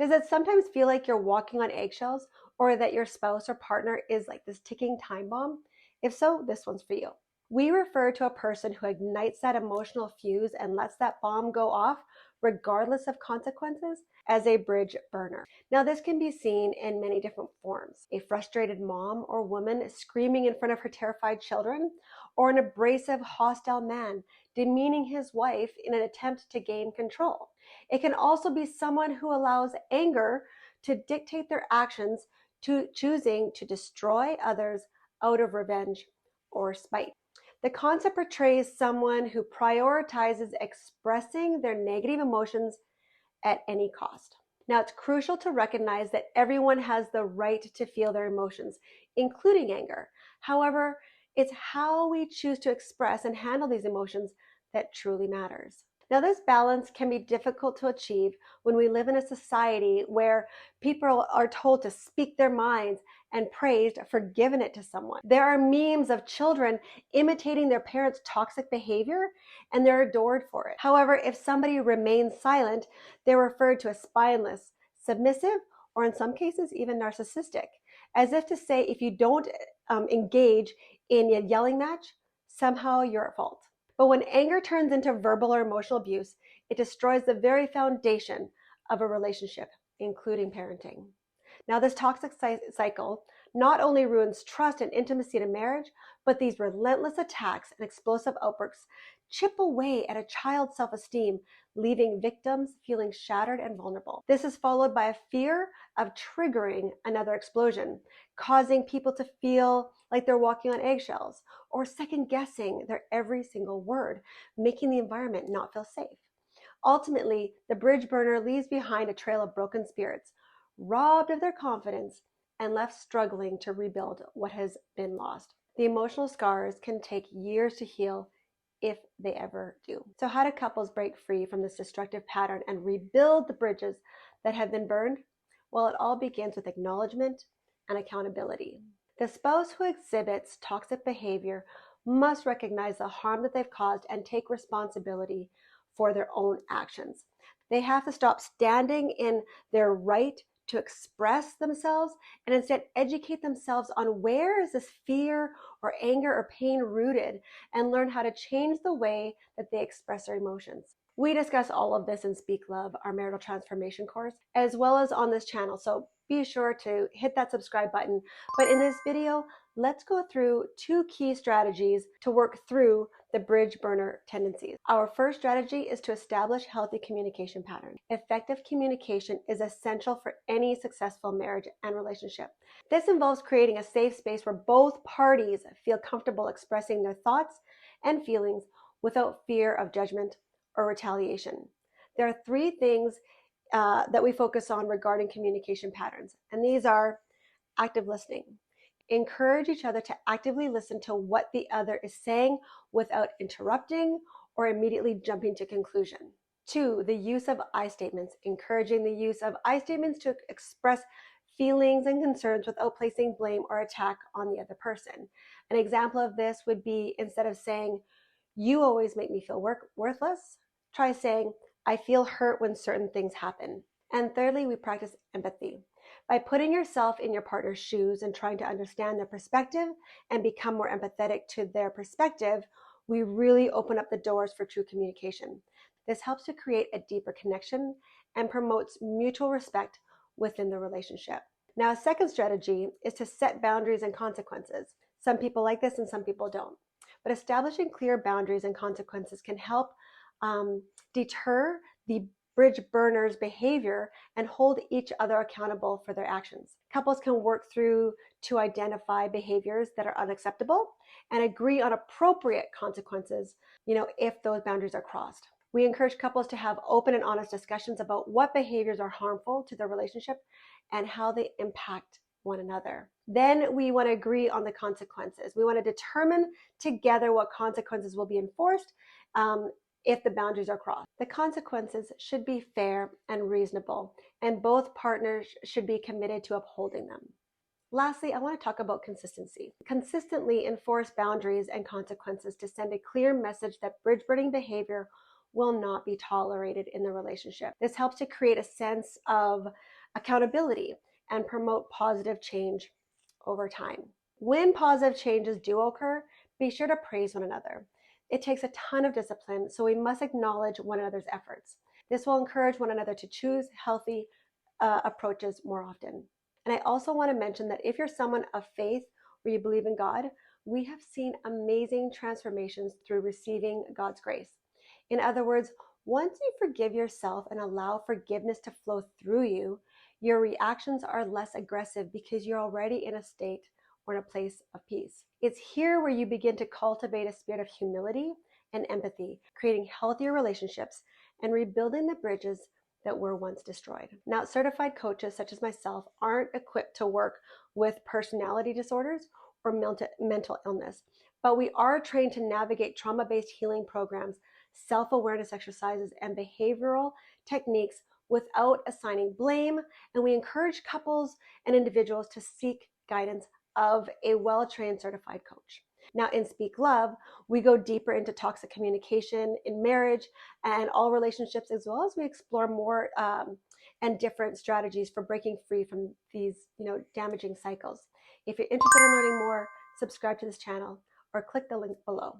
Does it sometimes feel like you're walking on eggshells or that your spouse or partner is like this ticking time bomb? If so, this one's for you. We refer to a person who ignites that emotional fuse and lets that bomb go off regardless of consequences as a bridge burner. Now, this can be seen in many different forms. A frustrated mom or woman screaming in front of her terrified children, or an abrasive, hostile man demeaning his wife in an attempt to gain control. It can also be someone who allows anger to dictate their actions, to choosing to destroy others out of revenge or spite. The concept portrays someone who prioritizes expressing their negative emotions at any cost. Now, it's crucial to recognize that everyone has the right to feel their emotions, including anger. However, it's how we choose to express and handle these emotions that truly matters. Now, this balance can be difficult to achieve when we live in a society where people are told to speak their minds and praised for giving it to someone. There are memes of children imitating their parents' toxic behavior, and they're adored for it. However, if somebody remains silent, they're referred to as spineless, submissive, or in some cases, even narcissistic, as if to say, if you don't engage in a yelling match, somehow you're at fault. But when anger turns into verbal or emotional abuse, it destroys the very foundation of a relationship, including parenting. Now, this toxic cycle not only ruins trust and intimacy in a marriage, but these relentless attacks and explosive outbursts chip away at a child's self-esteem, leaving victims feeling shattered and vulnerable. This is followed by a fear of triggering another explosion, causing people to feel like they're walking on eggshells or second-guessing their every single word, making the environment not feel safe. Ultimately, the bridge burner leaves behind a trail of broken spirits, robbed of their confidence and left struggling to rebuild what has been lost. The emotional scars can take years to heal if they ever do. So how do couples break free from this destructive pattern and rebuild the bridges that have been burned? Well, it all begins with acknowledgement and accountability. The spouse who exhibits toxic behavior must recognize the harm that they've caused and take responsibility for their own actions. They have to stop standing in their right to express themselves and instead educate themselves on where is this fear or anger or pain rooted, and learn how to change the way that they express their emotions. We discuss all of this in Speak Love, our marital transformation course, as well as on this channel. So be sure to hit that subscribe button. But in this video, let's go through 2 key strategies to work through the bridge burner tendencies. Our first strategy is to establish healthy communication patterns. Effective communication is essential for any successful marriage and relationship. This involves creating a safe space where both parties feel comfortable expressing their thoughts and feelings without fear of judgment or retaliation. There are 3 things that we focus on regarding communication patterns, and these are active listening. Encourage each other to actively listen to what the other is saying without interrupting or immediately jumping to conclusion. 2, the use of I statements. Encouraging the use of I statements to express feelings and concerns without placing blame or attack on the other person. An example of this would be, instead of saying, "You always make me feel worthless," try saying, "I feel hurt when certain things happen." And thirdly, we practice empathy. By putting yourself in your partner's shoes and trying to understand their perspective and become more empathetic to their perspective, we really open up the doors for true communication. This helps to create a deeper connection and promotes mutual respect within the relationship. Now, a second strategy is to set boundaries and consequences. Some people like this and some people don't. But establishing clear boundaries and consequences can help deter the bridge burners' behavior and hold each other accountable for their actions. Couples can work through to identify behaviors that are unacceptable and agree on appropriate consequences, if those boundaries are crossed. We encourage couples to have open and honest discussions about what behaviors are harmful to their relationship and how they impact one another. Then we want to agree on the consequences. We want to determine together what consequences will be enforced if the boundaries are crossed. The consequences should be fair and reasonable, and both partners should be committed to upholding them. Lastly, I want to talk about consistency. Consistently enforce boundaries and consequences to send a clear message that bridge burning behavior will not be tolerated in the relationship. This helps to create a sense of accountability and promote positive change over time. When positive changes do occur, be sure to praise one another. It takes a ton of discipline, so we must acknowledge one another's efforts. This will encourage one another to choose healthy approaches more often. And I also want to mention that if you're someone of faith or you believe in God, we have seen amazing transformations through receiving God's grace. In other words, once you forgive yourself and allow forgiveness to flow through you, your reactions are less aggressive because you're already in a state or in a place of peace. It's here where you begin to cultivate a spirit of humility and empathy, creating healthier relationships and rebuilding the bridges that were once destroyed. Now, certified coaches such as myself aren't equipped to work with personality disorders or mental illness, but we are trained to navigate trauma-based healing programs, self-awareness exercises, and behavioral techniques without assigning blame, and we encourage couples and individuals to seek guidance of a well-trained certified coach. Now, in Speak Love, we go deeper into toxic communication in marriage and all relationships, as well as we explore more and different strategies for breaking free from these, damaging cycles. If you're interested in learning more, subscribe to this channel or click the link below.